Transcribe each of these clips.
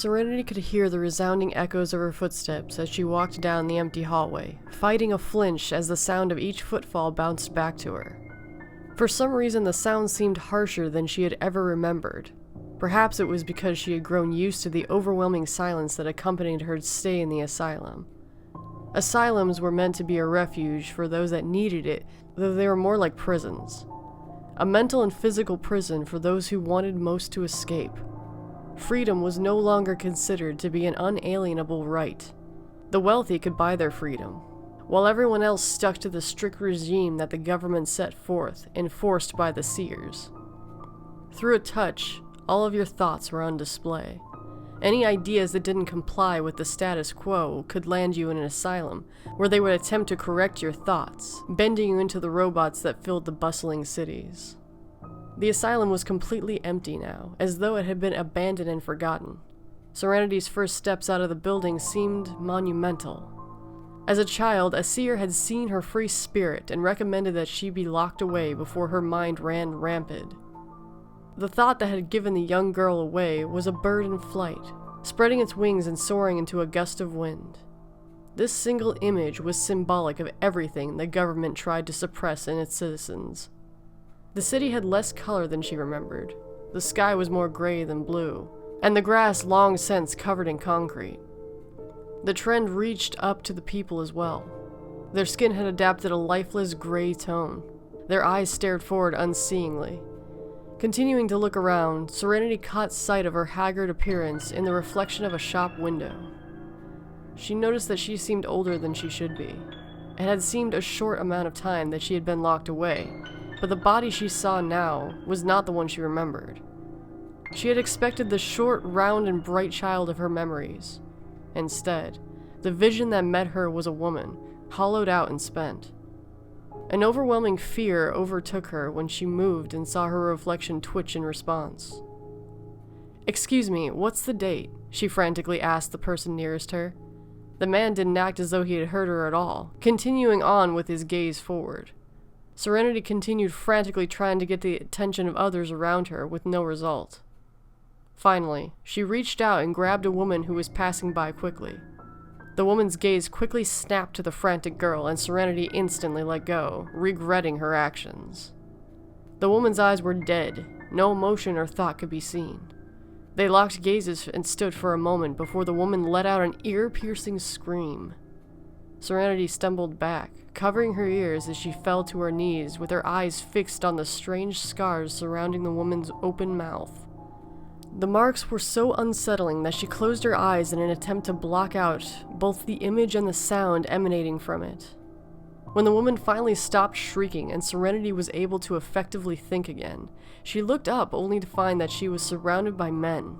Serenity could hear the resounding echoes of her footsteps as she walked down the empty hallway, fighting a flinch as the sound of each footfall bounced back to her. For some reason, the sound seemed harsher than she had ever remembered. Perhaps it was because she had grown used to the overwhelming silence that accompanied her stay in the asylum. Asylums were meant to be a refuge for those that needed it, though they were more like prisons. A mental and physical prison for those who wanted most to escape. Freedom was no longer considered to be an unalienable right. The wealthy could buy their freedom, while everyone else stuck to the strict regime that the government set forth, enforced by the seers. Through a touch, all of your thoughts were on display. Any ideas that didn't comply with the status quo could land you in an asylum, where they would attempt to correct your thoughts, bending you into the robots that filled the bustling cities. The asylum was completely empty now, as though it had been abandoned and forgotten. Serenity's first steps out of the building seemed monumental. As a child, a seer had seen her free spirit and recommended that she be locked away before her mind ran rampant. The thought that had given the young girl away was a bird in flight, spreading its wings and soaring into a gust of wind. This single image was symbolic of everything the government tried to suppress in its citizens. The city had less color than she remembered. The sky was more gray than blue, and the grass long since covered in concrete. The trend reached up to the people as well. Their skin had adapted a lifeless gray tone. Their eyes stared forward unseeingly. Continuing to look around, Serenity caught sight of her haggard appearance in the reflection of a shop window. She noticed that she seemed older than she should be. It had seemed a short amount of time that she had been locked away, but the body she saw now was not the one she remembered. She had expected the short, round, and bright child of her memories. Instead, the vision that met her was a woman, hollowed out and spent. An overwhelming fear overtook her when she moved and saw her reflection twitch in response. "Excuse me, what's the date?" she frantically asked the person nearest her. The man didn't act as though he had heard her at all, continuing on with his gaze forward. Serenity continued frantically trying to get the attention of others around her, with no result. Finally, she reached out and grabbed a woman who was passing by quickly. The woman's gaze quickly snapped to the frantic girl, and Serenity instantly let go, regretting her actions. The woman's eyes were dead. No emotion or thought could be seen. They locked gazes and stood for a moment before the woman let out an ear-piercing scream. Serenity stumbled back, covering her ears as she fell to her knees with her eyes fixed on the strange scars surrounding the woman's open mouth. The marks were so unsettling that she closed her eyes in an attempt to block out both the image and the sound emanating from it. When the woman finally stopped shrieking and Serenity was able to effectively think again, she looked up only to find that she was surrounded by men.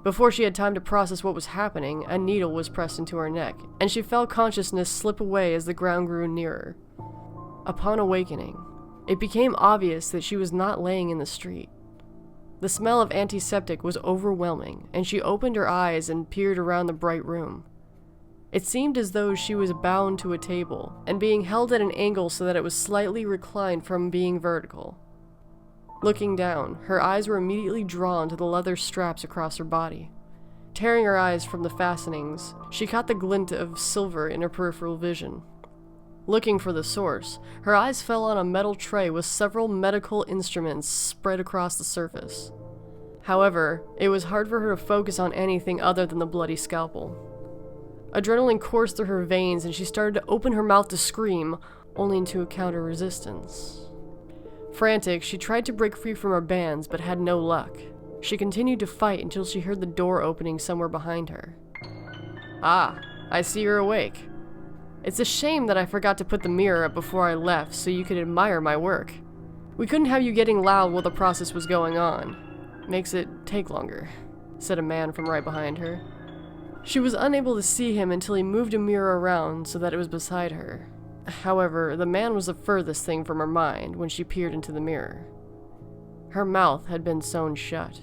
Before she had time to process what was happening, a needle was pressed into her neck, and she felt consciousness slip away as the ground grew nearer. Upon awakening, it became obvious that she was not laying in the street. The smell of antiseptic was overwhelming, and she opened her eyes and peered around the bright room. It seemed as though she was bound to a table, and being held at an angle so that it was slightly reclined from being vertical. Looking down, her eyes were immediately drawn to the leather straps across her body. Tearing her eyes from the fastenings, she caught the glint of silver in her peripheral vision. Looking for the source, her eyes fell on a metal tray with several medical instruments spread across the surface. However, it was hard for her to focus on anything other than the bloody scalpel. Adrenaline coursed through her veins and she started to open her mouth to scream, only to encounter resistance. Frantic, she tried to break free from her bands, but had no luck. She continued to fight until she heard the door opening somewhere behind her. "Ah, I see you're awake. It's a shame that I forgot to put the mirror up before I left so you could admire my work. We couldn't have you getting loud while the process was going on. Makes it take longer," said a man from right behind her. She was unable to see him until he moved a mirror around so that it was beside her. However, the man was the furthest thing from her mind when she peered into the mirror. Her mouth had been sewn shut,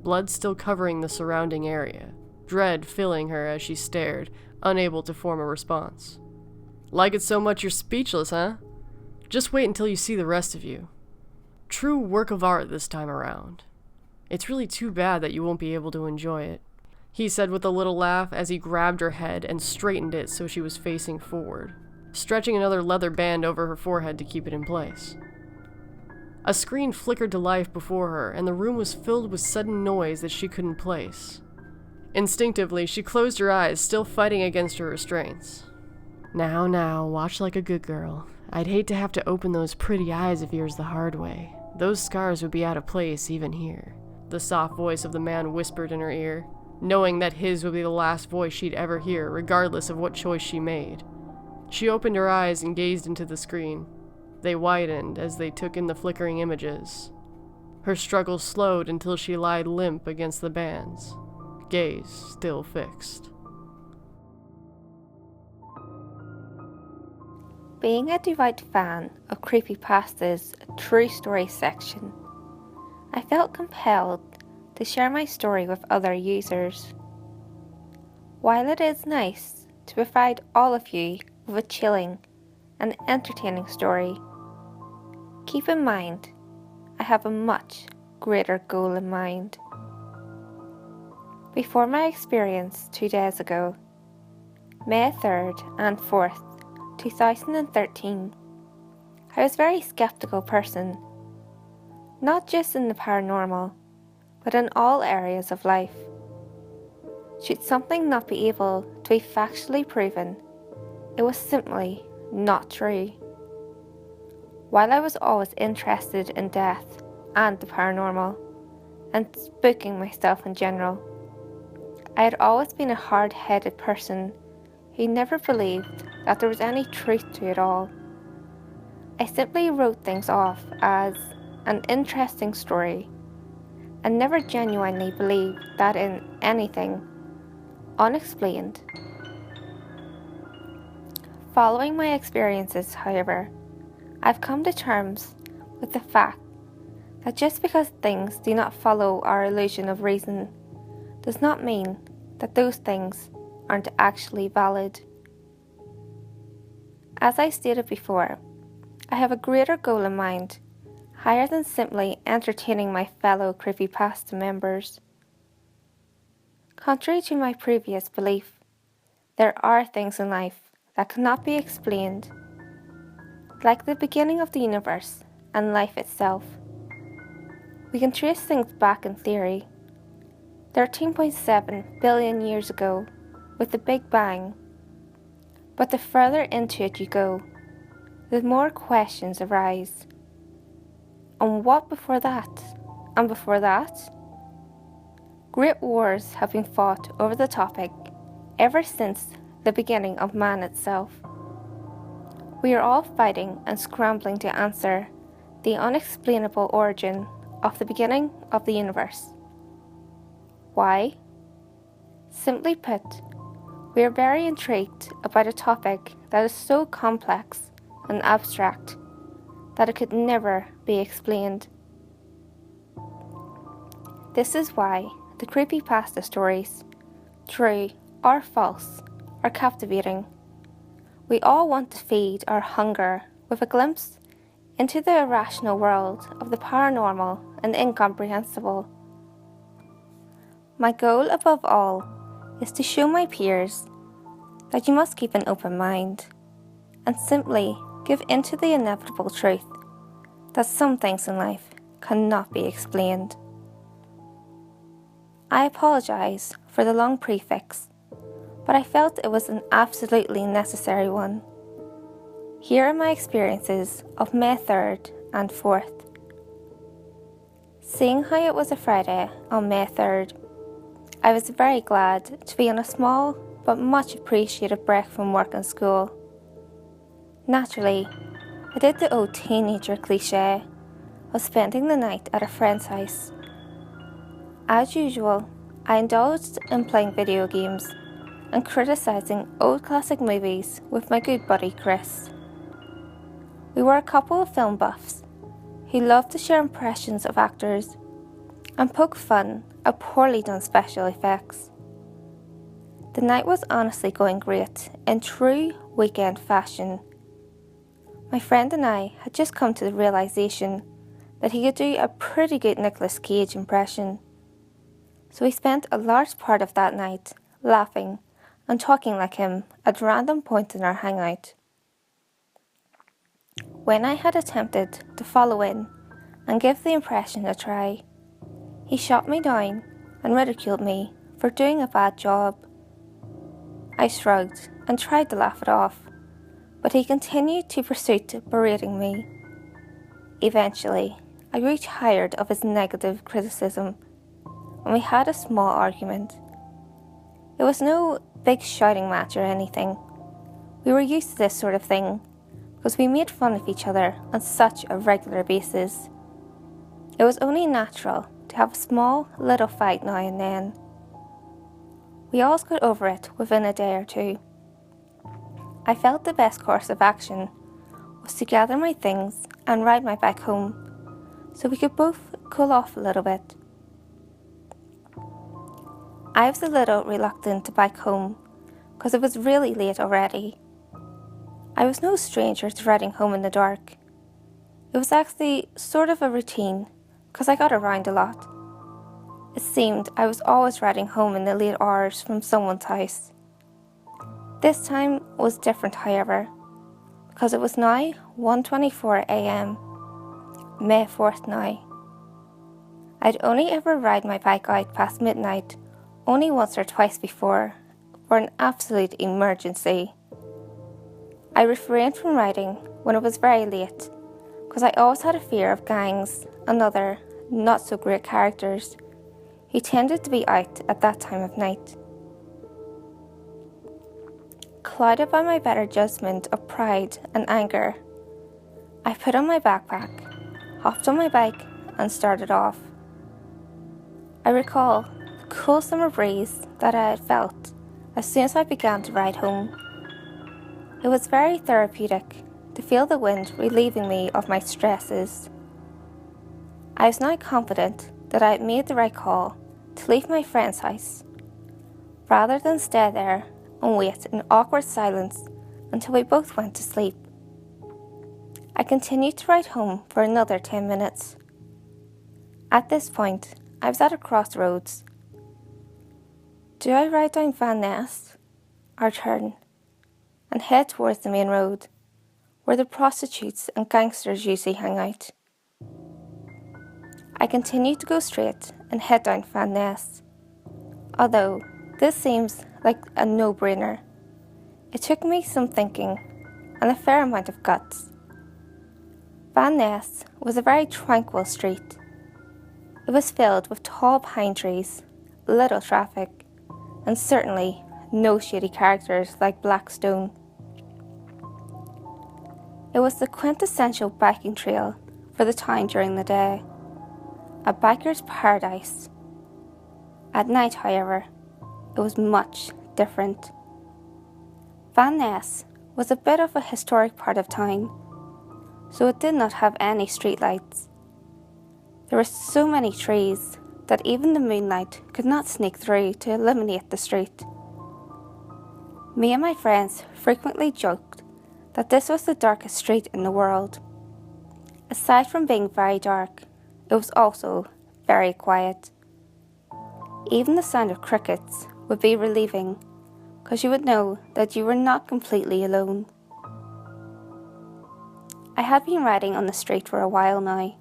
blood still covering the surrounding area, dread filling her as she stared, unable to form a response. "Like it so much you're speechless, huh? Just wait until you see the rest of you. True work of art this time around. It's really too bad that you won't be able to enjoy it. he said with a little laugh as he grabbed her head and straightened it so she was facing forward, stretching another leather band over her forehead to keep it in place. A screen flickered to life before her, and the room was filled with sudden noise that she couldn't place. Instinctively, she closed her eyes, still fighting against her restraints. Now, watch like a good girl. I'd hate to have to open those pretty eyes of yours the hard way. Those scars would be out of place even here," the soft voice of the man whispered in her ear, knowing that his would be the last voice she'd ever hear, regardless of what choice she made. She opened her eyes and gazed into the screen. They widened as they took in the flickering images. Her struggle slowed until she lied limp against the bands, gaze still fixed. Being a devout fan of creepypasta's True Story section, I felt compelled to share my story with other users. While it is nice to provide all of you with a chilling and entertaining story, keep in mind I have a much greater goal in mind. Before my experience 2 days ago, May 3rd and 4th, 2013, I was a very skeptical person, not just in the paranormal, but in all areas of life. Should something not be able to be factually proven, it was simply not true. While I was always interested in death and the paranormal, and spooking myself in general, I had always been a hard-headed person who never believed that there was any truth to it all. I simply wrote things off as an interesting story and never genuinely believed that in anything unexplained. Following my experiences, however, I've come to terms with the fact that just because things do not follow our illusion of reason does not mean that those things aren't actually valid. As I stated before, I have a greater goal in mind, higher than simply entertaining my fellow creepypasta members. Contrary to my previous belief, there are things in life that cannot be explained, like the beginning of the universe and life itself. We can trace things back in theory, 13.7 billion years ago, with the Big Bang. But the further into it you go, the more questions arise. And what before that? And before that? Great wars have been fought over the topic ever since the beginning of man itself. We are all fighting and scrambling to answer the unexplainable origin of the beginning of the universe. Why? Simply put, we are very intrigued about a topic that is so complex and abstract that it could never be explained. This is why the creepypasta stories, true or false, are captivating. We all want to feed our hunger with a glimpse into the irrational world of the paranormal and incomprehensible. My goal above all is to show my peers that you must keep an open mind and simply give in to the inevitable truth that some things in life cannot be explained. I apologise for the long prefix, but I felt it was an absolutely necessary one. Here are my experiences of May 3rd and 4th. Seeing how it was a Friday on May 3rd, I was very glad to be on a small but much appreciated break from work and school. Naturally, I did the old teenager cliché of spending the night at a friend's house. As usual, I indulged in playing video games and criticising old classic movies with my good buddy Chris. We were a couple of film buffs who loved to share impressions of actors and poke fun at poorly done special effects. The night was honestly going great in true weekend fashion. My friend and I had just come to the realisation that he could do a pretty good Nicolas Cage impression. So we spent a large part of that night laughing and talking like him at random points in our hangout. When I had attempted to follow in and give the impression a try, he shot me down and ridiculed me for doing a bad job. I shrugged and tried to laugh it off, but he continued to pursue berating me. Eventually, I grew tired of his negative criticism, and we had a small argument. It was no big shouting match or anything. We were used to this sort of thing, because we made fun of each other on such a regular basis. It was only natural to have a small little fight now and then. We all got over it within a day or two. I felt the best course of action was to gather my things and ride my bike home, so we could both cool off a little bit. I was a little reluctant to bike home, because it was really late already. I was no stranger to riding home in the dark. It was actually sort of a routine, because I got around a lot. It seemed I was always riding home in the late hours from someone's house. This time was different, however, because it was now 1:24 a.m, May 4th now. I'd only ever ride my bike out past midnight only once or twice before, for an absolute emergency. I refrained from riding when it was very late, because I always had a fear of gangs and other not so great characters who tended to be out at that time of night. Clouded by my better judgment of pride and anger, I put on my backpack, hopped on my bike and started off. I recall the cool summer breeze that I had felt as soon as I began to ride home. It was very therapeutic to feel the wind relieving me of my stresses. I was now confident that I had made the right call to leave my friend's house, rather than stay there and wait in awkward silence until we both went to sleep. I continued to ride home for another 10 minutes. At this point, I was at a crossroads. Do I ride down Van Ness, or turn, and head towards the main road, where the prostitutes and gangsters usually hang out? I continued to go straight and head down Van Ness, although this seems like a no-brainer. It took me some thinking and a fair amount of guts. Van Ness was a very tranquil street. It was filled with tall pine trees, little traffic, and certainly no shady characters like Blackstone. It was the quintessential biking trail for the town during the day, a biker's paradise. At night, however, it was much different. Van Ness was a bit of a historic part of town, so it did not have any streetlights. There were so many trees that even the moonlight could not sneak through to illuminate the street. Me and my friends frequently joked that this was the darkest street in the world. Aside from being very dark, it was also very quiet. Even the sound of crickets would be relieving, because you would know that you were not completely alone. I had been riding on the street for a while now,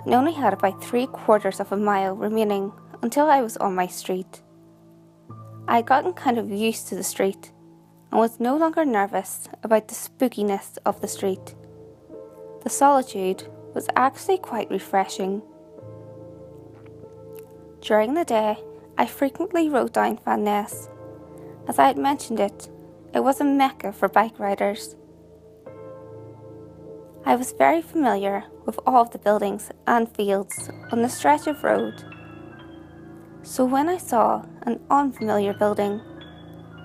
and only had about 3/4 of a mile remaining until I was on my street. I had gotten kind of used to the street, and was no longer nervous about the spookiness of the street. The solitude was actually quite refreshing. During the day, I frequently rode down Van Ness. As I had mentioned it was a mecca for bike riders. I was very familiar with all of the buildings and fields on the stretch of road. So when I saw an unfamiliar building,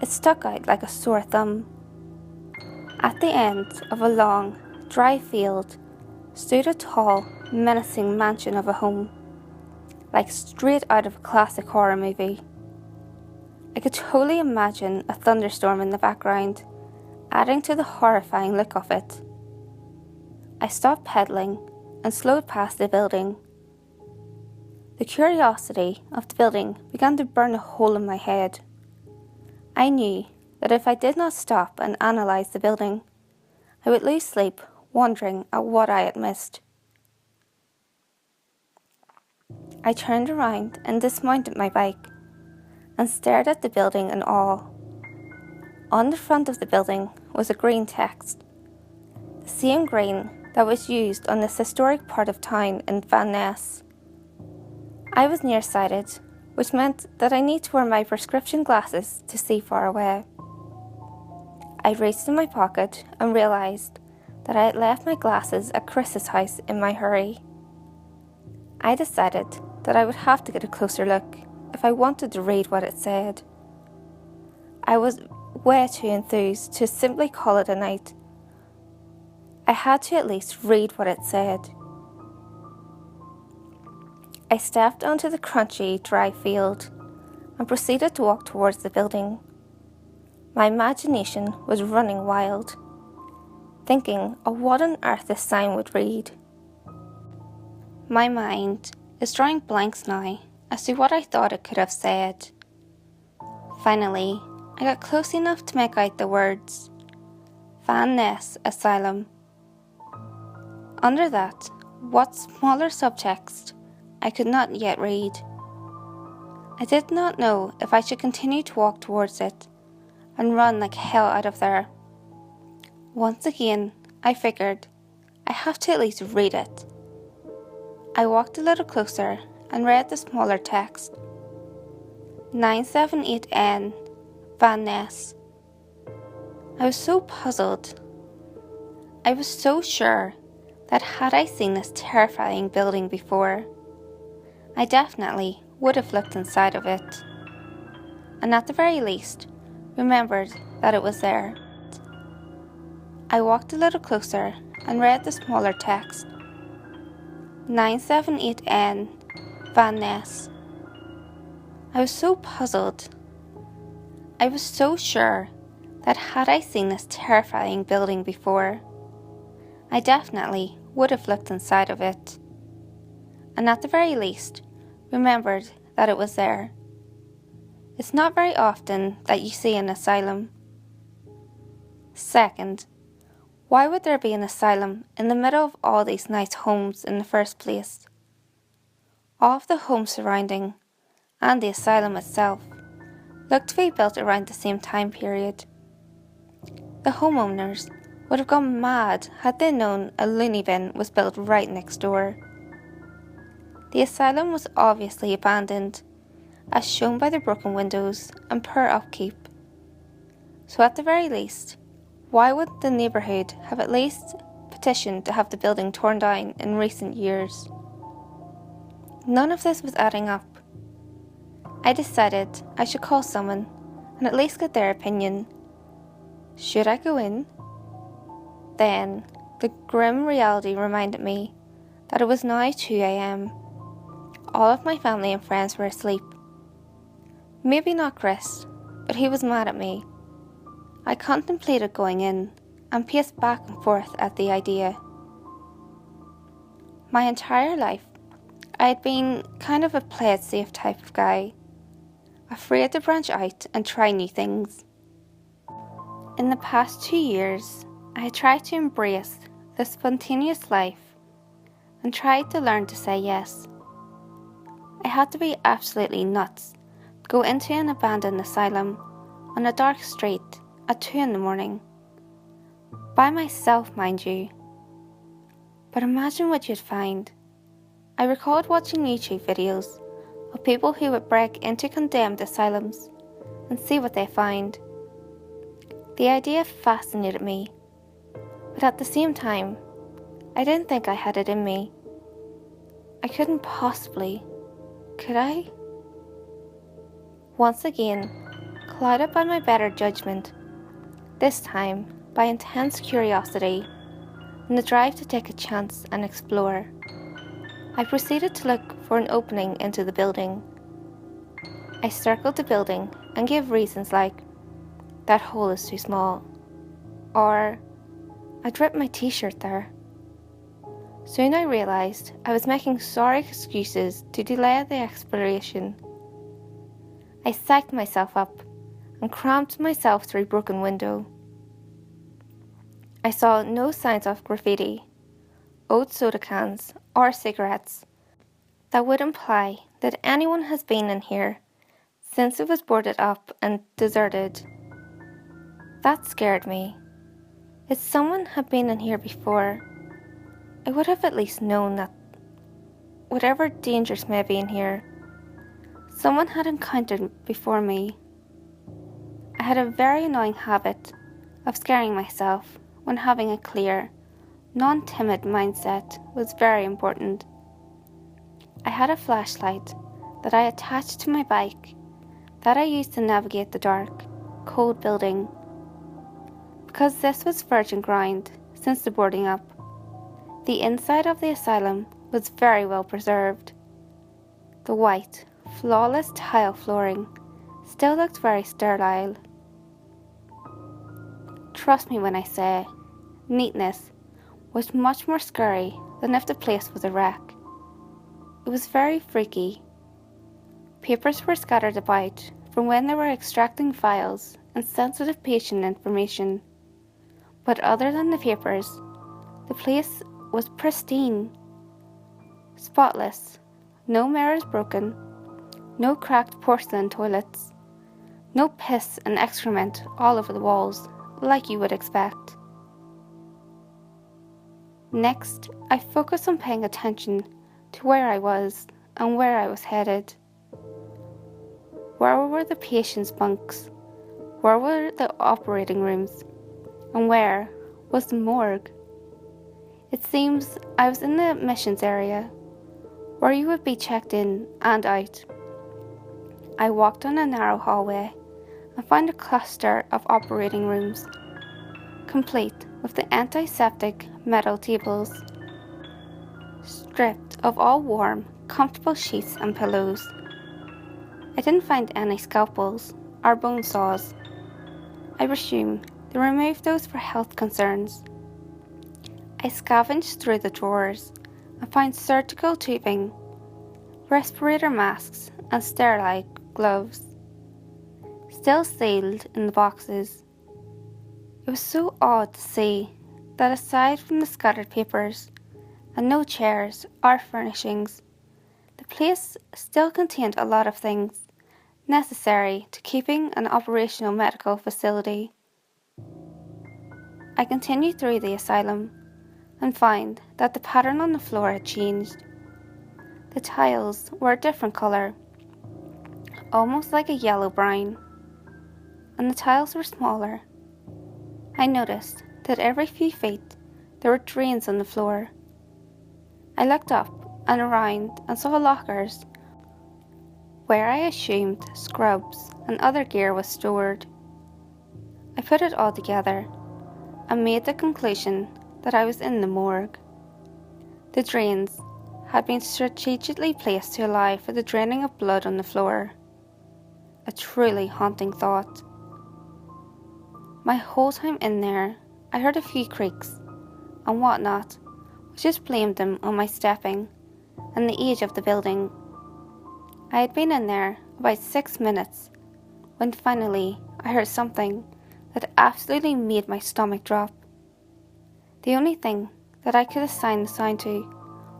it stuck out like a sore thumb. At the end of a long, dry field stood a tall, menacing mansion of a home, like straight out of a classic horror movie. I could totally imagine a thunderstorm in the background, adding to the horrifying look of it. I stopped pedaling and slowed past the building. The curiosity of the building began to burn a hole in my head. I knew that if I did not stop and analyse the building, I would lose sleep wondering at what I had missed. I turned around and dismounted my bike and stared at the building in awe. On the front of the building was a green text, the same green that was used on this historic part of town in Van Ness. I was nearsighted, which meant that I need to wear my prescription glasses to see far away. I reached in my pocket and realised that I had left my glasses at Chris's house in my hurry. I decided that I would have to get a closer look if I wanted to read what it said. I was way too enthused to simply call it a night. I had to at least read what it said. I stepped onto the crunchy, dry field and proceeded to walk towards the building. My imagination was running wild, thinking of what on earth this sign would read. My mind is drawing blanks now as to what I thought it could have said. Finally, I got close enough to make out the words, Van Ness Asylum. Under that, what smaller subtext I could not yet read. I did not know if I should continue to walk towards it and run like hell out of there. Once again, I figured I have to at least read it. I walked a little closer and read the smaller text. 978N, Van Ness. I was so puzzled. I was so sure that had I seen this terrifying building before, I definitely would have looked inside of it, and at the very least, remembered that it was there. I walked a little closer and read the smaller text. 978N, Van Ness. I was so puzzled. I was so sure that had I seen this terrifying building before, I definitely would have looked inside of it, and at the very least, remembered that it was there. It's not very often that you see an asylum. Second, why would there be an asylum in the middle of all these nice homes in the first place? All of the homes surrounding, and the asylum itself, looked to be built around the same time period. The homeowners would have gone mad had they known a loony bin was built right next door. The asylum was obviously abandoned, as shown by the broken windows and poor upkeep. So at the very least, why would the neighbourhood have at least petitioned to have the building torn down in recent years? None of this was adding up. I decided I should call someone and at least get their opinion. Should I go in? Then, the grim reality reminded me that it was now 2 a.m. All of my family and friends were asleep. Maybe not Chris, but he was mad at me. I contemplated going in and paced back and forth at the idea. My entire life, I had been kind of a play it safe type of guy, afraid to branch out and try new things. In the past 2 years, I had tried to embrace the spontaneous life and tried to learn to say yes. I had to be absolutely nuts to go into an abandoned asylum on a dark street at 2 a.m. By myself, mind you. But imagine what you'd find. I recalled watching YouTube videos of people who would break into condemned asylums and see what they find. The idea fascinated me, but at the same time, I didn't think I had it in me. I couldn't possibly, could I? Once again, clouded by my better judgment, this time by intense curiosity and the drive to take a chance and explore, I proceeded to look for an opening into the building. I circled the building and gave reasons like, that hole is too small, or I dropped my t-shirt there. Soon I realised I was making sorry excuses to delay the exploration. I psyched myself up and crammed myself through a broken window. I saw no signs of graffiti, old soda cans, or cigarettes that would imply that anyone has been in here since it was boarded up and deserted. That scared me. If someone had been in here before, I would have at least known that whatever dangers may be in here, someone had encountered before me. I had a very annoying habit of scaring myself when having a clear, non-timid mindset was very important. I had a flashlight that I attached to my bike that I used to navigate the dark, cold building. Because this was virgin ground since the boarding up, the inside of the asylum was very well preserved. The white, flawless tile flooring still looked very sterile. Trust me when I say, neatness was much more scary than if the place was a wreck. It was very freaky. Papers were scattered about from when they were extracting files and sensitive patient information. But other than the papers, the place was pristine, spotless, no mirrors broken, no cracked porcelain toilets, no piss and excrement all over the walls like you would expect. Next, I focused on paying attention to where I was and where I was headed. Where were the patients' bunks? Where were the operating rooms? And where was the morgue? It seems I was in the admissions area, where you would be checked in and out. I walked on a narrow hallway and found a cluster of operating rooms, complete with the antiseptic metal tables, stripped of all warm, comfortable sheets and pillows. I didn't find any scalpels or bone saws. I presume they removed those for health concerns. I scavenged through the drawers and found surgical tubing, respirator masks and sterile gloves, still sealed in the boxes. It was so odd to see that aside from the scattered papers and no chairs or furnishings, the place still contained a lot of things necessary to keeping an operational medical facility. I continued through the asylum and found that the pattern on the floor had changed. The tiles were a different colour, almost like a yellow-brown, and the tiles were smaller. I noticed that every few feet there were drains on the floor. I looked up and around and saw lockers where I assumed scrubs and other gear was stored. I put it all together and made the conclusion that I was in the morgue. The drains had been strategically placed to allow for the draining of blood on the floor. A truly haunting thought. My whole time in there, I heard a few creaks and whatnot, which just blamed them on my stepping and the age of the building. I had been in there about 6 minutes when finally I heard something that absolutely made my stomach drop. The only thing that I could assign the sound to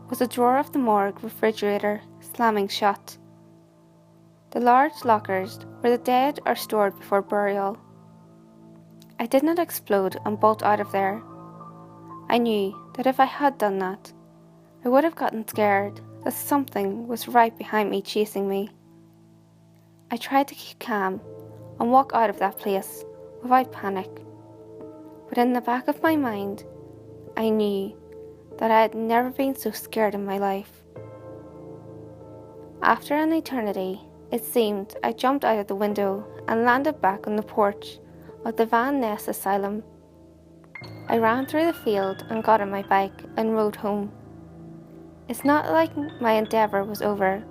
was the drawer of the morgue refrigerator slamming shut. The large lockers where the dead are stored before burial. I did not explode and bolt out of there. I knew that if I had done that, I would have gotten scared that something was right behind me chasing me. I tried to keep calm and walk out of that place without panic, but in the back of my mind, I knew that I had never been so scared in my life. After an eternity, it seemed I jumped out of the window and landed back on the porch of the Van Ness Asylum. I ran through the field and got on my bike and rode home. It's not like my endeavour was over.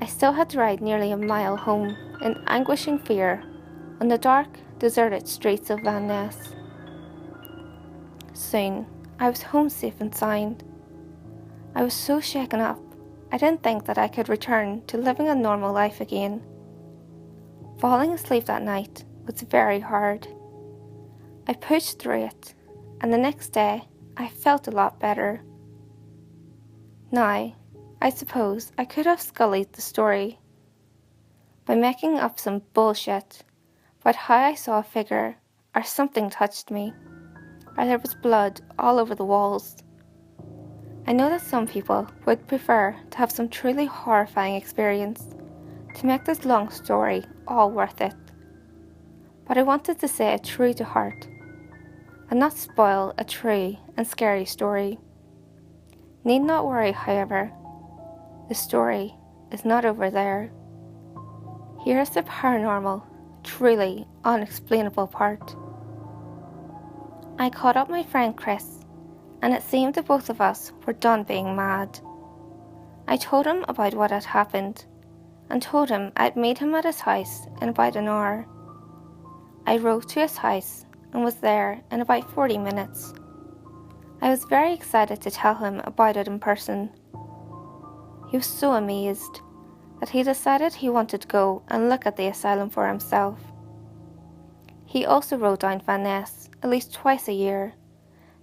I still had to ride nearly a mile home in anguishing fear on the dark, deserted streets of Van Ness. Soon, I was home safe and sound. I was so shaken up, I didn't think that I could return to living a normal life again. Falling asleep that night was very hard. I pushed through it, and the next day I felt a lot better. Now, I suppose I could have scullied the story by making up some bullshit about how I saw a figure, or something touched me, or there was blood all over the walls. I know that some people would prefer to have some truly horrifying experience to make this long story all worth it. But I wanted to say it true to heart, and not spoil a true and scary story. Need not worry, however, the story is not over there. Here is the paranormal, truly unexplainable part. I called up my friend Chris, and it seemed that both of us were done being mad. I told him about what had happened, and told him I'd meet him at his house in about an hour. I rode to his house and was there in about 40 minutes. I was very excited to tell him about it in person. He was so amazed that he decided he wanted to go and look at the asylum for himself. He also rode down Van Ness at least twice a year,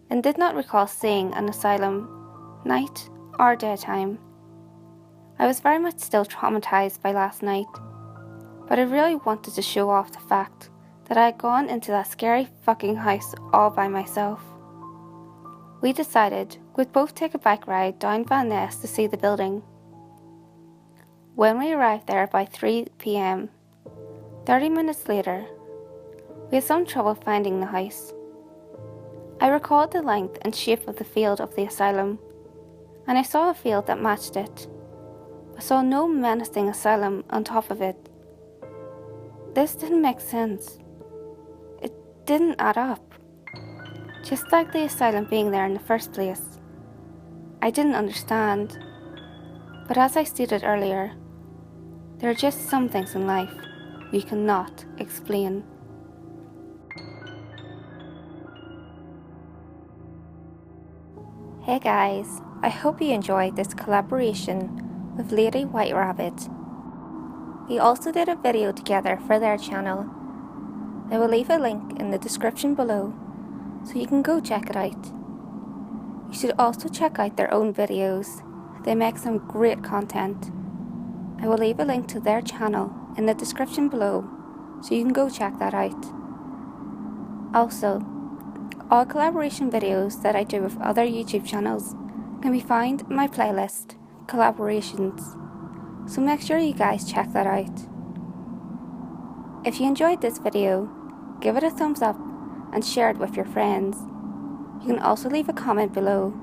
and did not recall seeing an asylum, night or daytime. I was very much still traumatized by last night, but I really wanted to show off the fact that I had gone into that scary fucking house all by myself. We decided we'd both take a bike ride down Van Ness to see the building. When we arrived there by 3 p.m, 30 minutes later, we had some trouble finding the house. I recalled the length and shape of the field of the asylum, and I saw a field that matched it, but saw no menacing asylum on top of it. This didn't make sense. It didn't add up. Just like the asylum being there in the first place. I didn't understand, but as I stated earlier, there are just some things in life we cannot explain. Hey guys, I hope you enjoyed this collaboration with Lady White Rabbit. We also did a video together for their channel. I will leave a link in the description below so you can go check it out. You should also check out their own videos. They make some great content. I will leave a link to their channel in the description below so you can go check that out. Also, all collaboration videos that I do with other YouTube channels can be found in my playlist, Collaborations, so make sure you guys check that out. If you enjoyed this video, give it a thumbs up and share it with your friends. You can also leave a comment below.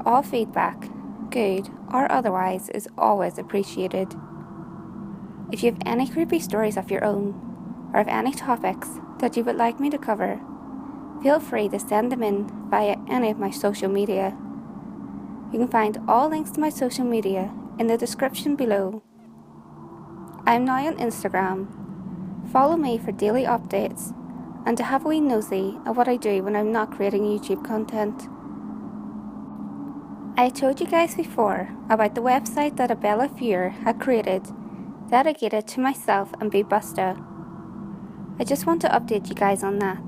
All feedback, good or otherwise, is always appreciated. If you have any creepy stories of your own, or have any topics that you would like me to cover, feel free to send them in via any of my social media. You can find all links to my social media in the description below. I am now on Instagram. Follow me for daily updates and to have a wee nosy at what I do when I'm not creating YouTube content. I told you guys before about the website that a Bella viewer had created dedicated to myself and Busta. I just want to update you guys on that.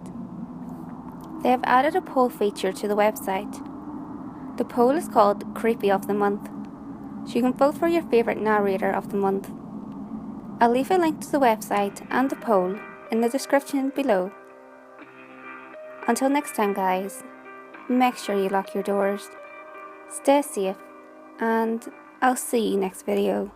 They have added a poll feature to the website. The poll is called Creepy of the Month, so you can vote for your favourite narrator of the month. I'll leave a link to the website and the poll in the description below. Until next time guys, make sure you lock your doors, stay safe, and I'll see you next video.